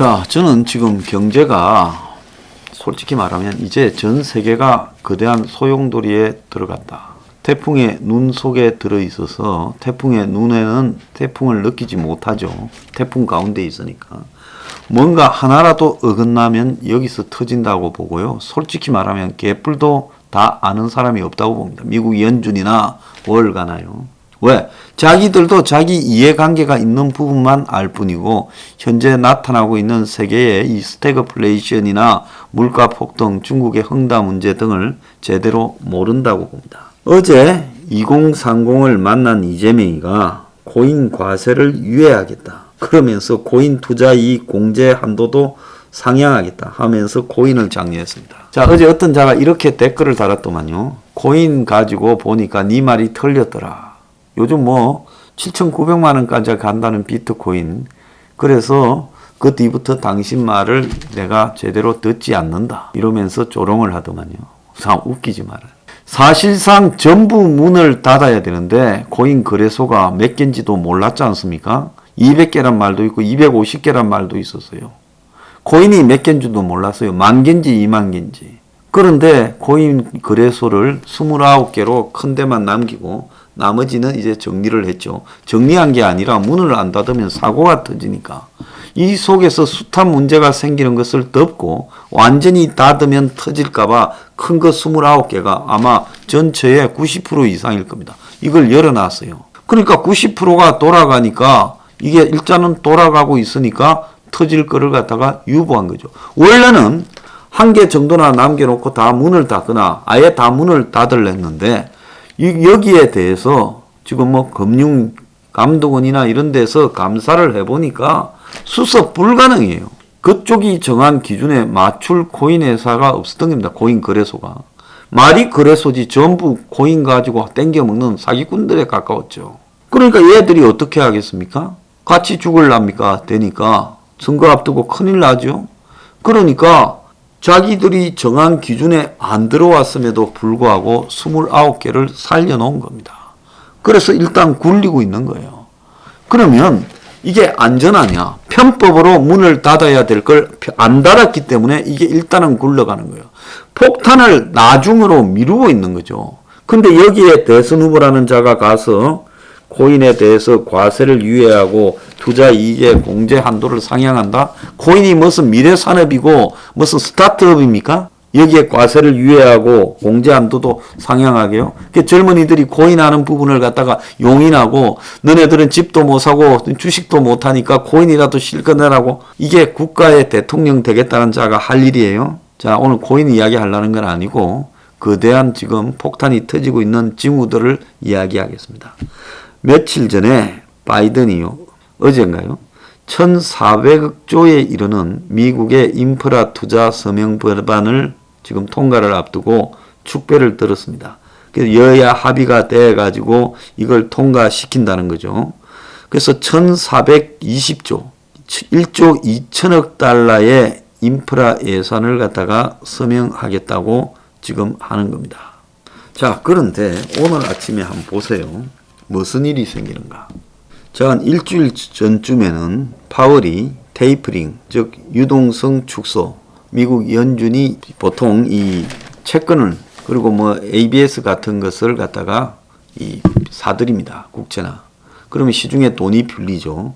자, 저는 지금 경제가 솔직히 말하면 이제 전 세계가 거대한 소용돌이에 들어갔다. 태풍의 눈 속에 들어있어서 태풍의 눈에는 태풍을 느끼지 못하죠. 태풍 가운데 있으니까. 뭔가 하나라도 어긋나면 여기서 터진다고 보고요. 솔직히 말하면 개뿔도 다 아는 사람이 없다고 봅니다. 미국 연준이나 뭘 가나요. 왜? 자기들도 자기 이해관계가 있는 부분만 알 뿐이고 현재 나타나고 있는 세계의 이 스태그플레이션이나 물가 폭등, 중국의 헝다 문제 등을 제대로 모른다고 봅니다. 어제 2030을 만난 이재명이가 고인 과세를 유예하겠다. 그러면서 고인 투자 이익 공제 한도도 상향하겠다 하면서 고인을 장려했습니다. 자, 어제 어떤 자가 이렇게 댓글을 달았더만요. 고인 가지고 보니까 네 말이 틀렸더라. 요즘 뭐 7,900만 원까지 간다는 비트코인. 그래서 그 뒤부터 당신 말을 내가 제대로 듣지 않는다. 이러면서 조롱을 하더만요. 참 웃기지 말아요. 사실상 전부 문을 닫아야 되는데 코인 거래소가 몇 개인지도 몰랐지 않습니까? 200개란 말도 있고 250개란 말도 있었어요. 코인이 몇 개인 줄도 몰랐어요. 10,000개인지 20,000개인지. 그런데 코인 거래소를 29개로 큰 데만 남기고 나머지는 이제 정리를 했죠. 정리한 게 아니라 문을 안 닫으면 사고가 터지니까. 이 속에서 숱한 문제가 생기는 것을 덮고 완전히 닫으면 터질까봐 큰 거 29개가 아마 전체의 90% 이상일 겁니다. 이걸 열어놨어요. 그러니까 90%가 돌아가니까 이게 일단은 돌아가고 있으니까 터질 거를 갖다가 유보한 거죠. 원래는 한 개 정도나 남겨놓고 다 문을 닫거나 아예 다 문을 닫으려는데 여기에 대해서 지금 뭐 금융감독원이나 이런 데서 감사를 해보니까 수습 불가능이에요. 그쪽이 정한 기준에 맞출 코인 회사가 없었던 겁니다. 코인 거래소가. 말이 거래소지 전부 코인 가지고 땡겨먹는 사기꾼들에 가까웠죠. 그러니까 얘들이 어떻게 하겠습니까? 같이 죽을랍니까? 되니까 선거 앞두고 큰일 나죠. 그러니까 자기들이 정한 기준에 안 들어왔음에도 불구하고 29개를 살려놓은 겁니다. 그래서 일단 굴리고 있는 거예요. 그러면 이게 안전하냐? 편법으로 문을 닫아야 될 걸 안 닫았기 때문에 이게 일단은 굴러가는 거예요. 폭탄을 나중으로 미루고 있는 거죠. 근데 여기에 대선 후보라는 자가 가서 코인에 대해서 과세를 유예하고 투자 이익의 공제 한도를 상향한다? 코인이 무슨 미래산업이고 무슨 스타트업입니까? 여기에 과세를 유예하고 공제 한도도 상향하게요. 젊은이들이 코인하는 부분을 갖다가 용인하고 너네들은 집도 못 사고 주식도 못 하니까 코인이라도 실컷 내라고. 이게 국가의 대통령 되겠다는 자가 할 일이에요. 자, 오늘 코인 이야기 하려는 건 아니고 거대한 지금 폭탄이 터지고 있는 징후들을 이야기하겠습니다. 며칠 전에 바이든이요. 어젠가요? 1,400억 조에 이르는 미국의 인프라 투자 서명 법안을 지금 통과를 앞두고 축배를 들었습니다. 그래서 여야 합의가 돼가지고 이걸 통과시킨다는 거죠. 그래서 1,420조, 1조 2천억 달러의 인프라 예산을 갖다가 서명하겠다고 지금 하는 겁니다. 자, 그런데 오늘 아침에 한번 보세요. 무슨 일이 생기는가? 자, 한 일주일 전쯤에는 파월이 테이퍼링, 즉 유동성 축소, 미국 연준이 보통 이 채권을 그리고 뭐 ABS 같은 것을 갖다가 사들입니다. 국채나. 그러면 시중에 돈이 풀리죠.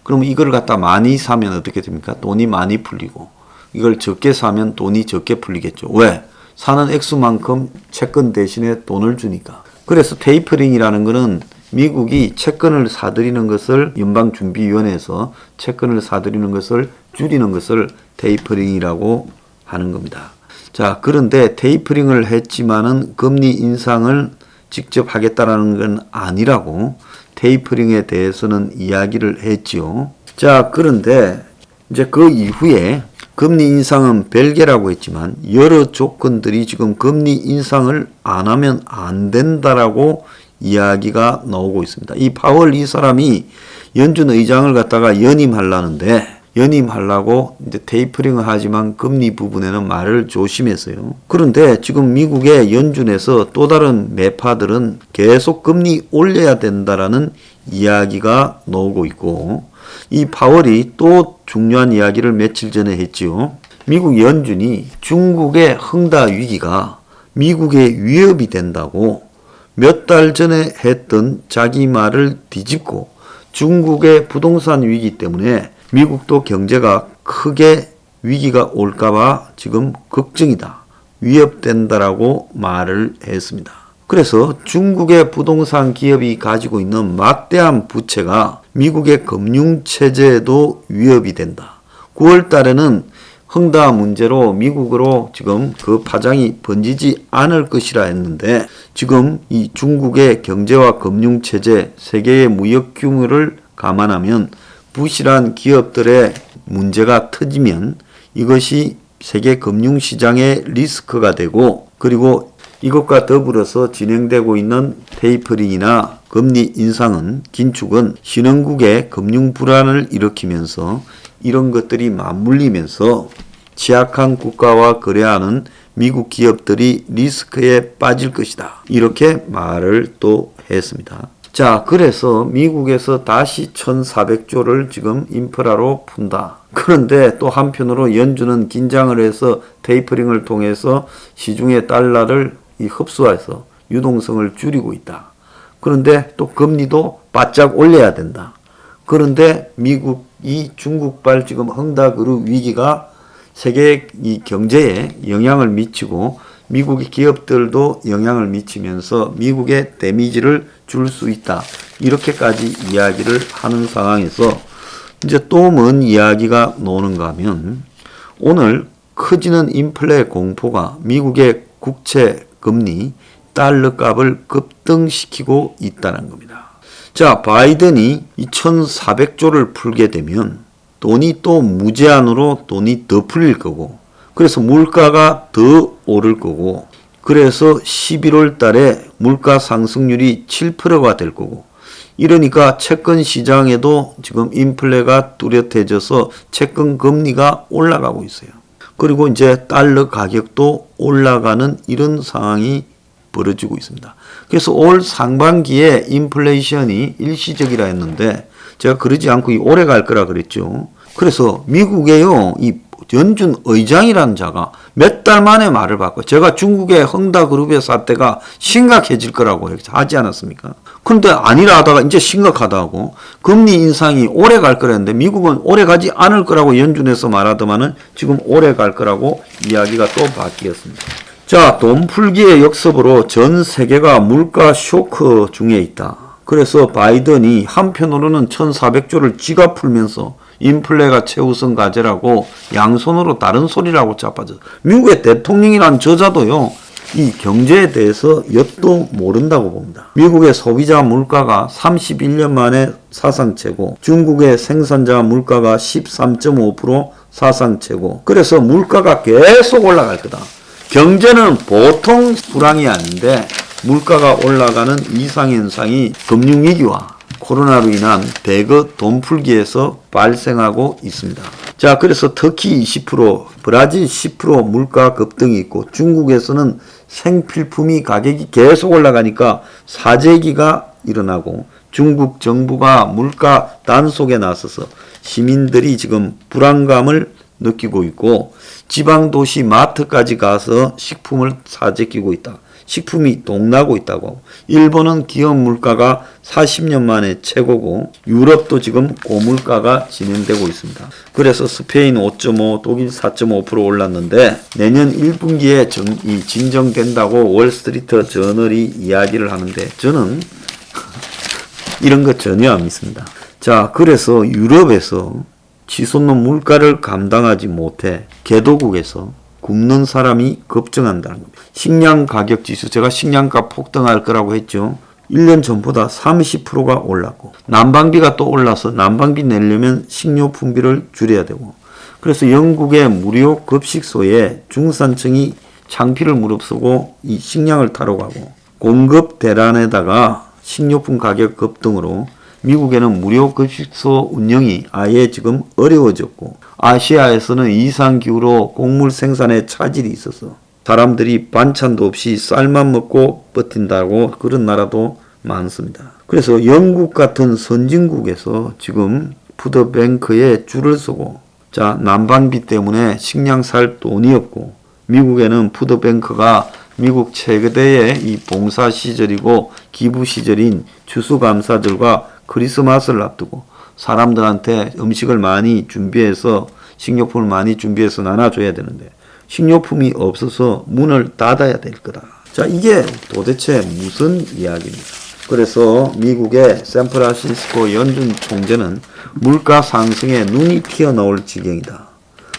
그러면 이걸 갖다 많이 사면 어떻게 됩니까? 돈이 많이 풀리고 이걸 적게 사면 돈이 적게 풀리겠죠. 왜? 사는 액수만큼 채권 대신에 돈을 주니까. 그래서 테이퍼링이라는 것은 미국이 채권을 사들이는 것을 연방준비위원회에서 채권을 사들이는 것을 줄이는 것을 테이퍼링이라고 하는 겁니다. 자, 그런데 테이퍼링을 했지만은 금리 인상을 직접 하겠다라는 건 아니라고 테이퍼링에 대해서는 이야기를 했지요. 자, 그런데 이제 그 이후에 금리 인상은 별개라고 했지만 여러 조건들이 지금 금리 인상을 안 하면 안 된다라고 이야기가 나오고 있습니다. 이 파월 이 사람이 연준 의장을 갖다가 연임하려는데 연임하려고 이제 테이퍼링을 하지만 금리 부분에는 말을 조심했어요. 그런데 지금 미국의 연준에서 또 다른 매파들은 계속 금리 올려야 된다라는 이야기가 나오고 있고, 이 파월이 또 중요한 이야기를 며칠 전에 했지요. 미국 연준이 중국의 흥다 위기가 미국의 위협이 된다고 몇 달 전에 했던 자기 말을 뒤집고 중국의 부동산 위기 때문에 미국도 경제가 크게 위기가 올까봐 지금 걱정이다, 위협된다라고 말을 했습니다. 그래서 중국의 부동산 기업이 가지고 있는 막대한 부채가 미국의 금융체제에도 위협이 된다. 9월 달에는 흥다 문제로 미국으로 지금 그 파장이 번지지 않을 것이라 했는데, 지금 이 중국의 경제와 금융체제, 세계의 무역 규모를 감안하면 부실한 기업들의 문제가 터지면 이것이 세계 금융시장의 리스크가 되고, 그리고 이것과 더불어서 진행되고 있는 테이퍼링이나 금리 인상은, 긴축은 신흥국의 금융 불안을 일으키면서 이런 것들이 맞물리면서 취약한 국가와 거래하는 미국 기업들이 리스크에 빠질 것이다, 이렇게 말을 또 했습니다. 자, 그래서 미국에서 다시 1,400조를 지금 인프라로 푼다. 그런데 또 한편으로 연준은 긴장을 해서 테이퍼링을 통해서 시중의 달러를 흡수해서 유동성을 줄이고 있다. 그런데 또 금리도 바짝 올려야 된다. 그런데 미국이 중국발 지금 흥다그룹 위기가 세계 이 경제에 영향을 미치고 미국의 기업들도 영향을 미치면서 미국의 데미지를 줄 수 있다, 이렇게까지 이야기를 하는 상황에서 이제 또 뭔 이야기가 나오는가 하면, 오늘 커지는 인플레 공포가 미국의 국채 금리, 달러 값을 급등시키고 있다는 겁니다. 자, 바이든이 2,400조를 풀게 되면 돈이 또 무제한으로 돈이 더 풀릴 거고, 그래서 물가가 더 오를 거고, 그래서 11월 달에 물가 상승률이 7%가 될 거고, 이러니까 채권 시장에도 지금 인플레가 뚜렷해져서 채권 금리가 올라가고 있어요. 그리고 이제 달러 가격도 올라가는 이런 상황이 벌어지고 있습니다. 그래서 올 상반기에 인플레이션이 일시적이라 했는데 제가 그러지 않고 오래 갈 거라 그랬죠. 그래서 미국에요, 이 연준 의장이라는 자가 몇 달 만에 말을 바꿔. 제가 중국의 흥다그룹의 사태가 심각해질 거라고 하지 않았습니까? 그런데 아니라 하다가 이제 심각하다고, 금리 인상이 오래 갈 거랬는데 미국은 오래 가지 않을 거라고 연준에서 말하더만은 지금 오래 갈 거라고 이야기가 또 바뀌었습니다. 자, 돈 풀기의 역습으로 전 세계가 물가 쇼크 중에 있다. 그래서 바이든이 한편으로는 1,400조를 지가 풀면서 인플레가 최우선 과제라고 양손으로 다른 소리라고 자빠져. 미국의 대통령이란 저자도요, 이 경제에 대해서 엿도 모른다고 봅니다. 미국의 소비자 물가가 31년 만에 사상 최고, 중국의 생산자 물가가 13.5% 사상 최고. 그래서 물가가 계속 올라갈 거다. 경제는 보통 불황이 아닌데 물가가 올라가는 이상현상이 금융위기와 코로나로 인한 대거 돈풀기에서 발생하고 있습니다. 자, 그래서 터키 20%, 브라질 10% 물가 급등이 있고, 중국에서는 생필품이 가격이 계속 올라가니까 사재기가 일어나고, 중국 정부가 물가 단속에 나서서 시민들이 지금 불안감을 느끼고 있고, 지방도시 마트까지 가서 식품을 사재끼고 있다. 식품이 동나고 있다고 하고, 일본은 기업 물가가 40년 만에 최고고, 유럽도 지금 고물가가 진행되고 있습니다. 그래서 스페인 5.5, 독일 4.5% 올랐는데 내년 1분기에 진정된다고 월스트리트 저널이 이야기를 하는데 저는 이런 거 전혀 안 믿습니다. 자, 그래서 유럽에서 치솟는 물가를 감당하지 못해 개도국에서 굶는 사람이 급증한다는 겁니다. 식량 가격 지수, 제가 식량값 폭등할 거라고 했죠. 1년 전보다 30%가 올랐고, 난방비가 또 올라서 난방비 내려면 식료품비를 줄여야 되고, 그래서 영국의 무료 급식소에 중산층이 창피를 무릅쓰고 이 식량을 타러 가고, 공급 대란에다가 식료품 가격 급등으로 미국에는 무료 급식소 운영이 아예 지금 어려워졌고, 아시아에서는 이상기후로 곡물 생산에 차질이 있어서 사람들이 반찬도 없이 쌀만 먹고 버틴다고 그런 나라도 많습니다. 그래서 영국 같은 선진국에서 지금 푸드뱅크에 줄을 서고, 자, 난방비 때문에 식량 살 돈이 없고, 미국에는 푸드뱅크가 미국 최대의 이 봉사 시절이고 기부 시절인 추수감사절과 크리스마스를 앞두고 사람들한테 음식을 많이 준비해서 식료품을 많이 준비해서 나눠줘야 되는데 식료품이 없어서 문을 닫아야 될 거다. 자, 이게 도대체 무슨 이야기입니까? 그래서 미국의 샌프란시스코 연준 총재는 물가 상승에 눈이 튀어나올 지경이다.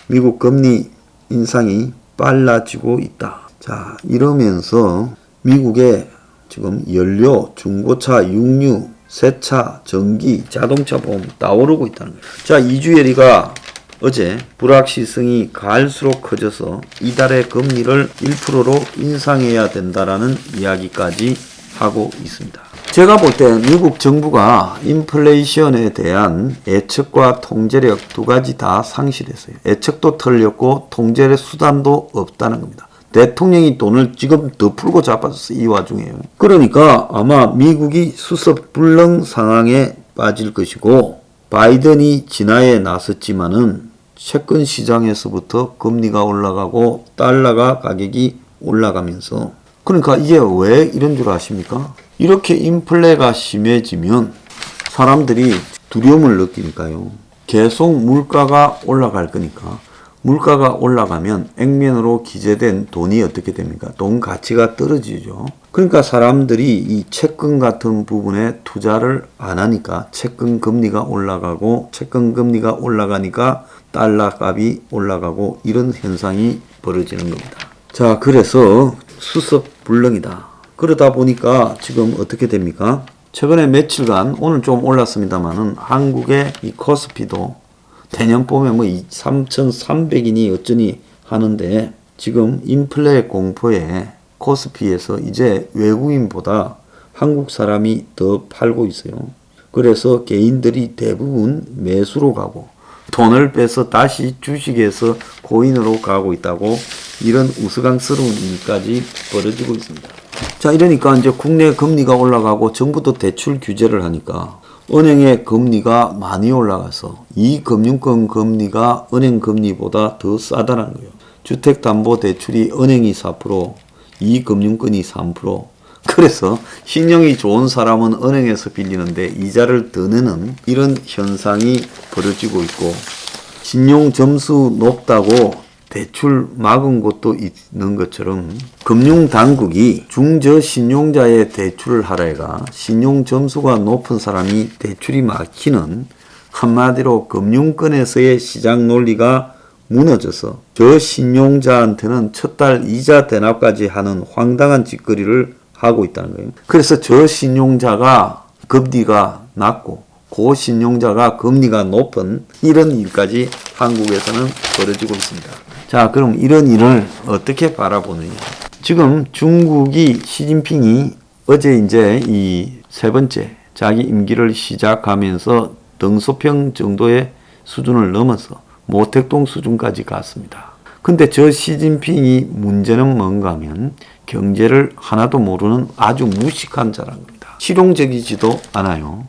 미국 금리 인상이 빨라지고 있다. 자, 이러면서 미국의 지금 연료, 중고차, 육류, 세차, 전기, 자동차 보험 다 오르고 있다는 거예요. 자, 이주열이가 어제 불확실성이 갈수록 커져서 이달의 금리를 1%로 인상해야 된다라는 이야기까지 하고 있습니다. 제가 볼 때 미국 정부가 인플레이션에 대한 예측과 통제력 두 가지 다 상실했어요. 예측도 틀렸고 통제의 수단도 없다는 겁니다. 대통령이 돈을 지금 더 풀고 잡았어요. 이 와중에요. 그러니까 아마 미국이 수습불능 상황에 빠질 것이고, 바이든이 진화에 나섰지만은 채권 시장에서부터 금리가 올라가고 달러가 가격이 올라가면서, 그러니까 이게 왜 이런 줄 아십니까? 이렇게 인플레가 심해지면 사람들이 두려움을 느끼니까요. 계속 물가가 올라갈 거니까. 물가가 올라가면 액면으로 기재된 돈이 어떻게 됩니까? 돈 가치가 떨어지죠. 그러니까 사람들이 이 채권 같은 부분에 투자를 안 하니까 채권 금리가 올라가고, 채권 금리가 올라가니까 달러 값이 올라가고, 이런 현상이 벌어지는 겁니다. 자, 그래서 수습불능이다. 그러다 보니까 지금 어떻게 됩니까? 최근에 며칠간, 오늘 좀 올랐습니다만은 한국의 이 코스피도 대년 봄에 뭐 3,300인이 어쩌니 하는데, 지금 인플레 공포에 코스피에서 이제 외국인보다 한국 사람이 더 팔고 있어요. 그래서 개인들이 대부분 매수로 가고 돈을 빼서 다시 주식에서 코인으로 가고 있다고, 이런 우스꽝스러운 일까지 벌어지고 있습니다. 자, 이러니까 이제 국내 금리가 올라가고 정부도 대출 규제를 하니까 은행의 금리가 많이 올라가서 이 금융권 금리가 은행 금리보다 더 싸다는 거예요. 주택담보대출이 은행이 4%, 이 금융권이 3%. 그래서 신용이 좋은 사람은 은행에서 빌리는데 이자를 더 내는 이런 현상이 벌어지고 있고, 신용점수 높다고 대출 막은 곳도 있는 것처럼 금융당국이 중저신용자의 대출을 하라해가 신용점수가 높은 사람이 대출이 막히는, 한마디로 금융권에서의 시장 논리가 무너져서 저신용자한테는 첫 달 이자 대납까지 하는 황당한 짓거리를 하고 있다는 거예요. 그래서 저신용자가 금리가 낮고 고신용자가 금리가 높은 이런 일까지 한국에서는 벌어지고 있습니다. 자, 그럼 이런 일을 어떻게 바라보느냐. 지금 중국이 시진핑이 어제 이제 이 세 번째 자기 임기를 시작하면서 덩소평 정도의 수준을 넘어서 모택동 수준까지 갔습니다. 근데 저 시진핑이 문제는 뭔가 하면 경제를 하나도 모르는 아주 무식한 자란 겁니다. 실용적이지도 않아요.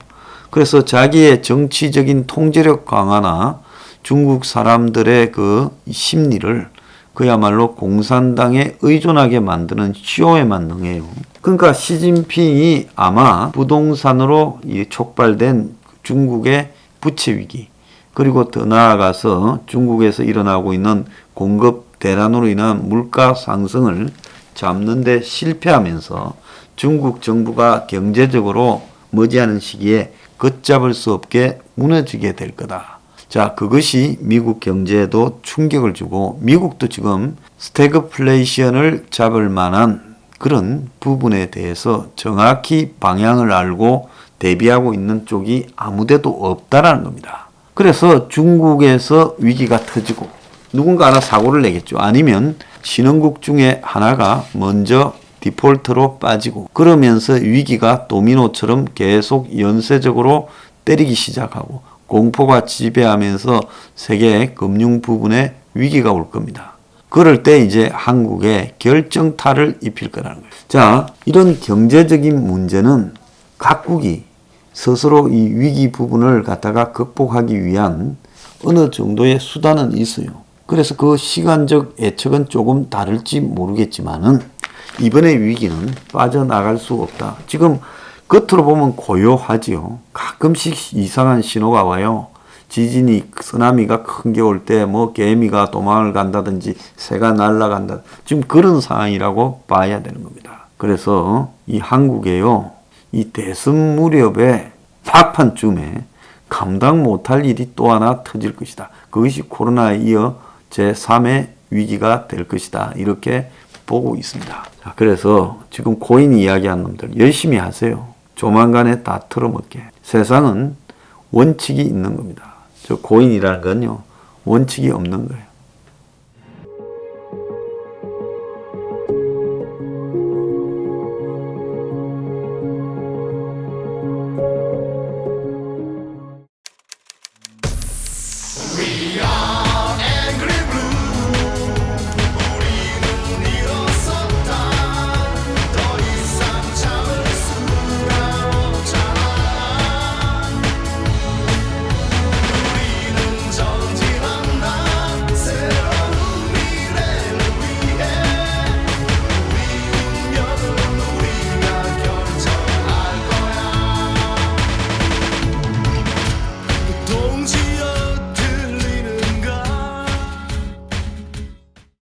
그래서 자기의 정치적인 통제력 강화나 중국 사람들의 그 심리를 그야말로 공산당에 의존하게 만드는 쇼에만 능해요. 그러니까 시진핑이 아마 부동산으로 촉발된 중국의 부채 위기, 그리고 더 나아가서 중국에서 일어나고 있는 공급 대란으로 인한 물가 상승을 잡는 데 실패하면서 중국 정부가 경제적으로 머지않은 시기에 걷잡을 수 없게 무너지게 될 거다. 자, 그것이 미국 경제에도 충격을 주고, 미국도 지금 스태그플레이션을 잡을 만한 그런 부분에 대해서 정확히 방향을 알고 대비하고 있는 쪽이 아무데도 없다라는 겁니다. 그래서 중국에서 위기가 터지고 누군가 하나 사고를 내겠죠. 아니면 신흥국 중에 하나가 먼저 디폴트로 빠지고 그러면서 위기가 도미노처럼 계속 연쇄적으로 때리기 시작하고 공포가 지배하면서 세계 금융 부분에 위기가 올 겁니다. 그럴 때 이제 한국에 결정타를 입힐 거라는 거예요. 자, 이런 경제적인 문제는 각국이 스스로 이 위기 부분을 갖다가 극복하기 위한 어느 정도의 수단은 있어요. 그래서 그 시간적 예측은 조금 다를지 모르겠지만은 이번의 위기는 빠져나갈 수 없다. 지금 겉으로 보면 고요하지요. 가끔씩 이상한 신호가 와요. 지진이, 쓰나미가 큰 게 올 때 뭐 개미가 도망을 간다든지 새가 날아간다. 지금 그런 상황이라고 봐야 되는 겁니다. 그래서 이 한국에요. 이 대선 무렵에 막판쯤에 감당 못할 일이 또 하나 터질 것이다. 그것이 코로나에 이어 제3의 위기가 될 것이다. 이렇게 보고 있습니다. 자, 그래서 지금 고인 이야기한 놈들 열심히 하세요. 조만간에 다 털어먹게. 세상은 원칙이 있는 겁니다. 저 고인이라는 건요, 원칙이 없는 거예요.